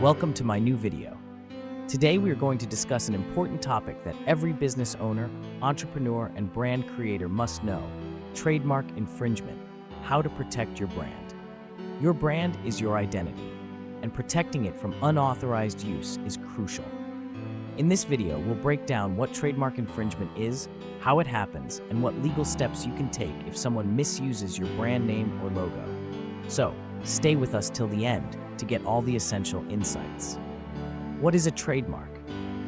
Welcome to my new video. Today we are going to discuss an important topic that every business owner, entrepreneur, and brand creator must know: trademark infringement, how to protect your brand. Your brand is your identity, and protecting it from unauthorized use is crucial. In this video, we'll break down what trademark infringement is, how it happens, and what legal steps you can take if someone misuses your brand name or logo. So, stay with us till the end to get all the essential insights. What is a trademark?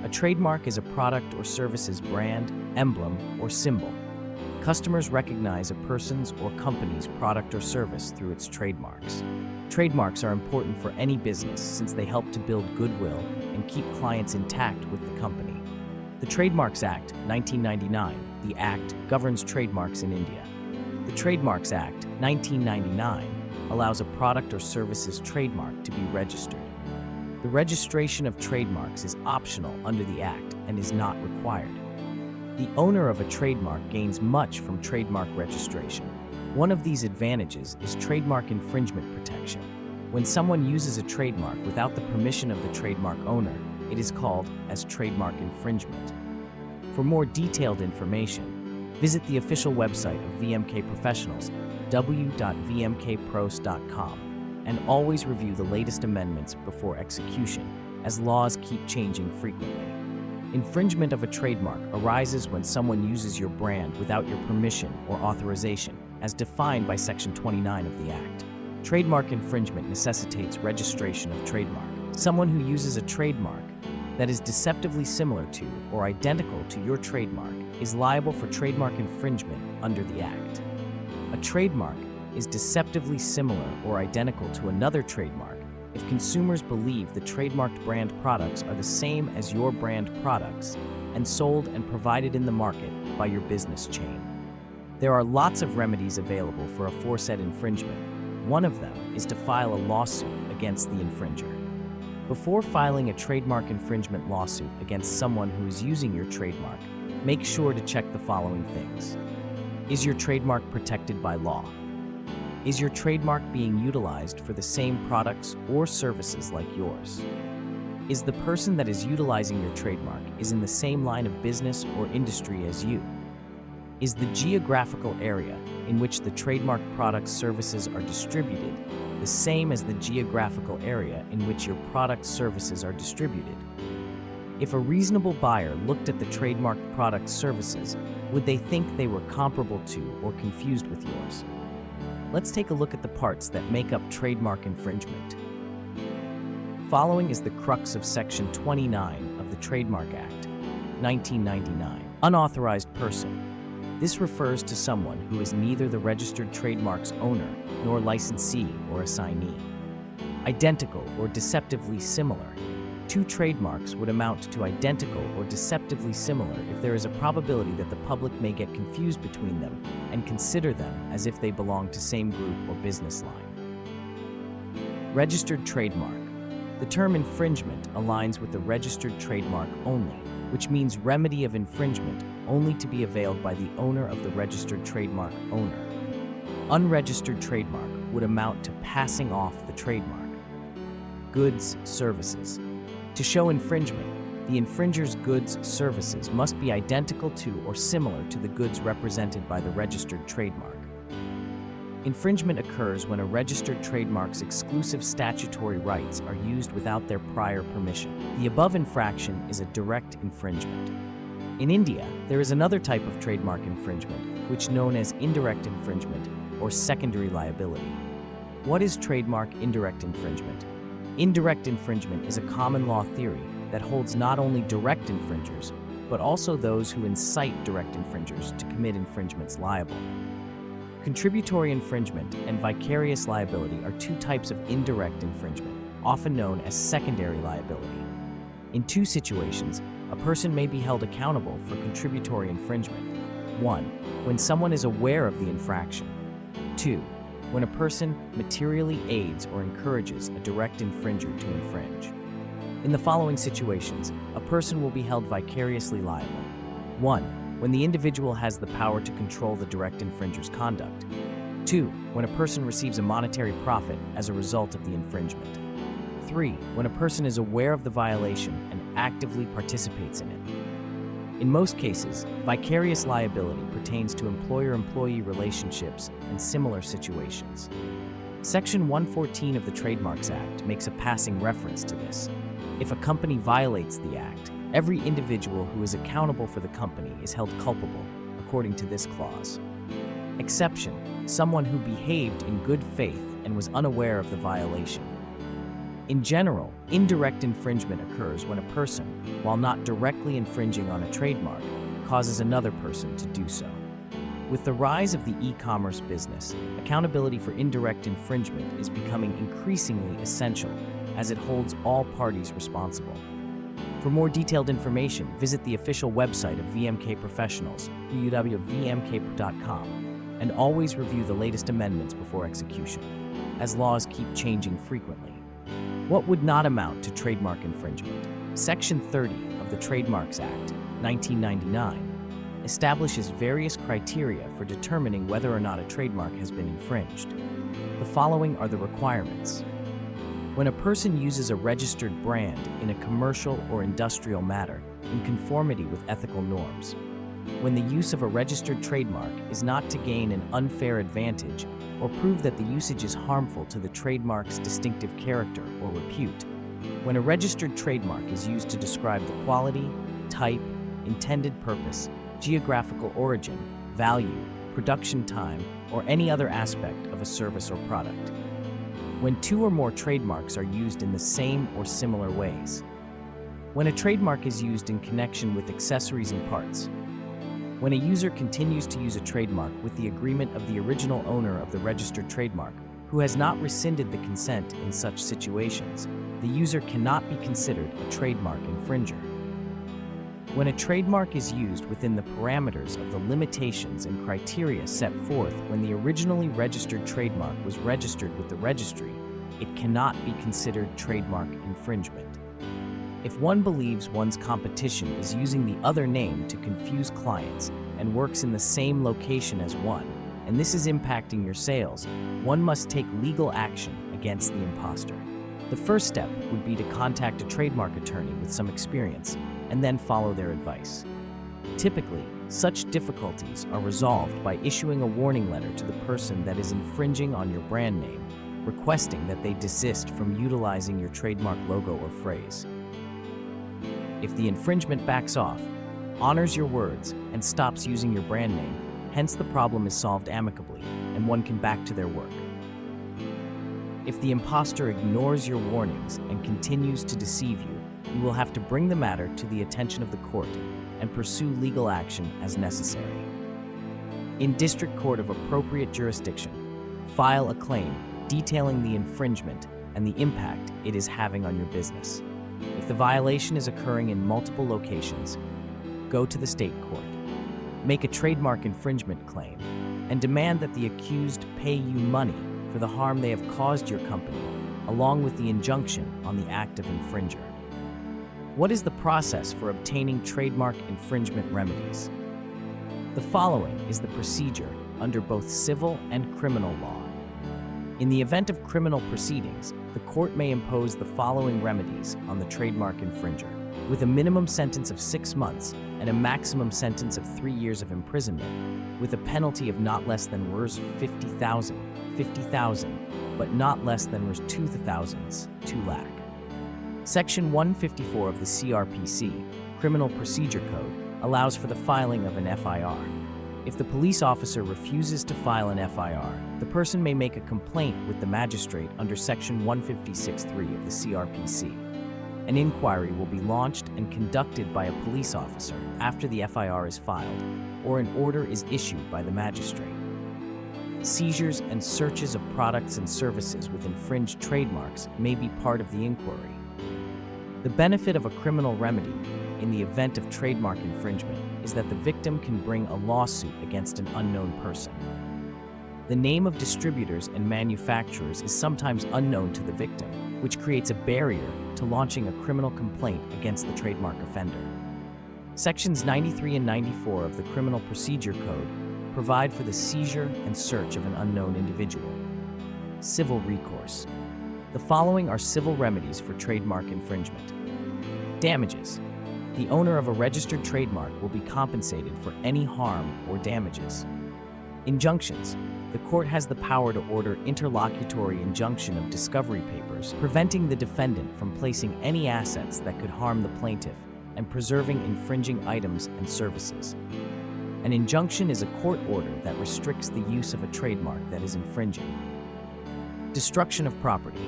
A trademark is a product or service's brand, emblem, or symbol. Customers recognize a person's or company's product or service through its trademarks. Trademarks are important for any business since they help to build goodwill and keep clients intact with the company. The Trademarks Act, 1999, the Act governs trademarks in India. The Trademarks Act, 1999, allows a product or service's trademark to be registered. The registration of trademarks is optional under the Act and is not required. The owner of a trademark gains much from trademark registration. One of these advantages is trademark infringement protection. When someone uses a trademark without the permission of the trademark owner, it is called as trademark infringement. For more detailed information, visit the official website of VMK Professionals, w.vmkpros.com, and always review the latest amendments before execution, as laws keep changing frequently. Infringement of a trademark arises when someone uses your brand without your permission or authorization, as defined by Section 29 of the Act. Trademark infringement necessitates registration of trademark. Someone who uses a trademark that is deceptively similar to or identical to your trademark is liable for trademark infringement under the Act. A trademark is deceptively similar or identical to another trademark if consumers believe the trademarked brand products are the same as your brand products and sold and provided in the market by your business chain. There are lots of remedies available for aforesaid infringement. One of them is to file a lawsuit against the infringer. Before filing a trademark infringement lawsuit against someone who is using your trademark, make sure to check the following things. Is your trademark protected by law? Is your trademark being utilized for the same products or services like yours? Is the person that is utilizing your trademark in the same line of business or industry as you? Is the geographical area in which the trademark products services are distributed the same as the geographical area in which your products services are distributed? If a reasonable buyer looked at the trademarked product services, would they think they were comparable to or confused with yours? Let's take a look at the parts that make up trademark infringement. Following is the crux of Section 29 of the Trademark Act, 1999. Unauthorized person. This refers to someone who is neither the registered trademark's owner nor licensee or assignee. Identical or deceptively similar. Two trademarks would amount to identical or deceptively similar if there is a probability that the public may get confused between them and consider them as if they belong to same group or business line. Registered trademark. The term infringement aligns with the registered trademark only, which means remedy of infringement only to be availed by the owner of the registered trademark owner. Unregistered trademark would amount to passing off the trademark. Goods, services. To show infringement, the infringer's goods, services must be identical to or similar to the goods represented by the registered trademark. Infringement occurs when a registered trademark's exclusive statutory rights are used without their prior permission. The above infraction is a direct infringement. In India, there is another type of trademark infringement, which is known as indirect infringement or secondary liability. What is trademark indirect infringement? Indirect infringement is a common law theory that holds not only direct infringers, but also those who incite direct infringers to commit infringements liable. Contributory infringement and vicarious liability are two types of indirect infringement, often known as secondary liability. In two situations, a person may be held accountable for contributory infringement. 1. When someone is aware of the infraction. 2. When a person materially aids or encourages a direct infringer to infringe. In the following situations, a person will be held vicariously liable. 1. When the individual has the power to control the direct infringer's conduct. 2. When a person receives a monetary profit as a result of the infringement. 3. When a person is aware of the violation and actively participates in it. In most cases, vicarious liability pertains to employer-employee relationships and similar situations. Section 114 of the Trademarks Act makes a passing reference to this. If a company violates the Act, every individual who is accountable for the company is held culpable, according to this clause. Exception: someone who behaved in good faith and was unaware of the violation. In general, indirect infringement occurs when a person, while not directly infringing on a trademark, causes another person to do so. With the rise of the e-commerce business, accountability for indirect infringement is becoming increasingly essential, as it holds all parties responsible. For more detailed information, visit the official website of VMK Professionals, www.vmk.com, and always review the latest amendments before execution, as laws keep changing frequently. What would not amount to trademark infringement? Section 30 of the Trademarks Act, 1999, establishes various criteria for determining whether or not a trademark has been infringed. The following are the requirements. When a person uses a registered brand in a commercial or industrial matter in conformity with ethical norms. When the use of a registered trademark is not to gain an unfair advantage or prove that the usage is harmful to the trademark's distinctive character or repute. When a registered trademark is used to describe the quality, type, intended purpose, geographical origin, value, production time, or any other aspect of a service or product. When two or more trademarks are used in the same or similar ways. When a trademark is used in connection with accessories and parts. When a user continues to use a trademark with the agreement of the original owner of the registered trademark, who has not rescinded the consent in such situations, the user cannot be considered a trademark infringer. When a trademark is used within the parameters of the limitations and criteria set forth when the originally registered trademark was registered with the registry, it cannot be considered trademark infringement. If one believes one's competition is using the other name to confuse clients and works in the same location as one, and this is impacting your sales, one must take legal action against the imposter. The first step would be to contact a trademark attorney with some experience and then follow their advice. Typically, such difficulties are resolved by issuing a warning letter to the person that is infringing on your brand name, requesting that they desist from utilizing your trademark logo or phrase. If the infringement backs off, honors your words, and stops using your brand name, hence the problem is solved amicably, and one can back to their work. If the imposter ignores your warnings and continues to deceive you, you will have to bring the matter to the attention of the court and pursue legal action as necessary. In district court of appropriate jurisdiction, file a claim detailing the infringement and the impact it is having on your business. If the violation is occurring in multiple locations, go to the state court. Make a trademark infringement claim and demand that the accused pay you money for the harm they have caused your company, along with the injunction on the act of infringer. What is the process for obtaining trademark infringement remedies? The following is the procedure under both civil and criminal law. In the event of criminal proceedings, the court may impose the following remedies on the trademark infringer, with a minimum sentence of 6 months and a maximum sentence of 3 years of imprisonment, with a penalty of not less than Rs 50,000, but not less than Rs 2,000, 2 lakh. Section 154 of the CRPC, Criminal Procedure Code, allows for the filing of an FIR. If the police officer refuses to file an FIR, the person may make a complaint with the magistrate under Section 156(3) of the CRPC. An inquiry will be launched and conducted by a police officer after the FIR is filed, or an order is issued by the magistrate. Seizures and searches of products and services with infringed trademarks may be part of the inquiry. The benefit of a criminal remedy in the event of trademark infringement is that the victim can bring a lawsuit against an unknown person. The name of distributors and manufacturers is sometimes unknown to the victim, which creates a barrier to launching a criminal complaint against the trademark offender. Sections 93 and 94 of the Criminal Procedure Code provide for the seizure and search of an unknown individual. Civil recourse. The following are civil remedies for trademark infringement. Damages. The owner of a registered trademark will be compensated for any harm or damages. Injunctions. The court has the power to order interlocutory injunction of discovery papers, preventing the defendant from placing any assets that could harm the plaintiff and preserving infringing items and services. An injunction is a court order that restricts the use of a trademark that is infringing. Destruction of property.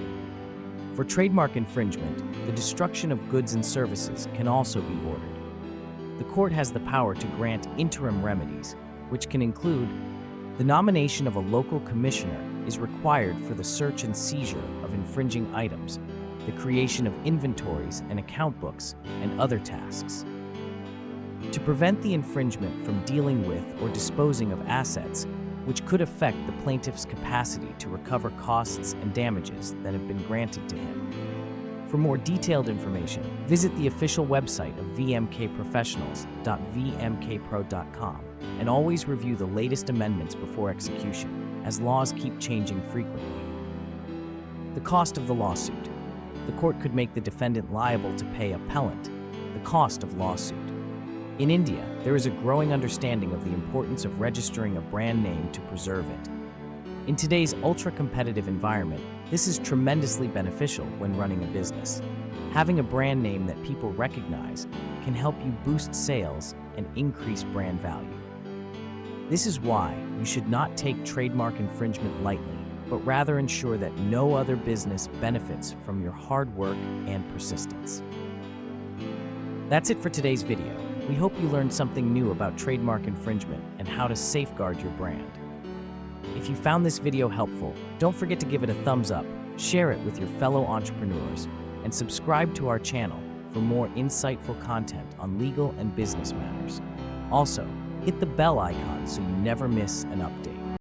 For trademark infringement, the destruction of goods and services can also be ordered. The court has the power to grant interim remedies, which can include the nomination of a local commissioner is required for the search and seizure of infringing items, the creation of inventories and account books, and other tasks. To prevent the infringement from dealing with or disposing of assets, which could affect the plaintiff's capacity to recover costs and damages that have been granted to him. For more detailed information, visit the official website of vmkprofessionals.vmkpro.com and always review the latest amendments before execution, as laws keep changing frequently. The cost of the lawsuit. The court could make the defendant liable to pay appellant the cost of lawsuit. In India, there is a growing understanding of the importance of registering a brand name to preserve it. In today's ultra-competitive environment, this is tremendously beneficial when running a business. Having a brand name that people recognize can help you boost sales and increase brand value. This is why you should not take trademark infringement lightly, but rather ensure that no other business benefits from your hard work and persistence. That's it for today's video. We hope you learned something new about trademark infringement and how to safeguard your brand. If you found this video helpful, don't forget to give it a thumbs up, share it with your fellow entrepreneurs, and subscribe to our channel for more insightful content on legal and business matters. Also, hit the bell icon so you never miss an update.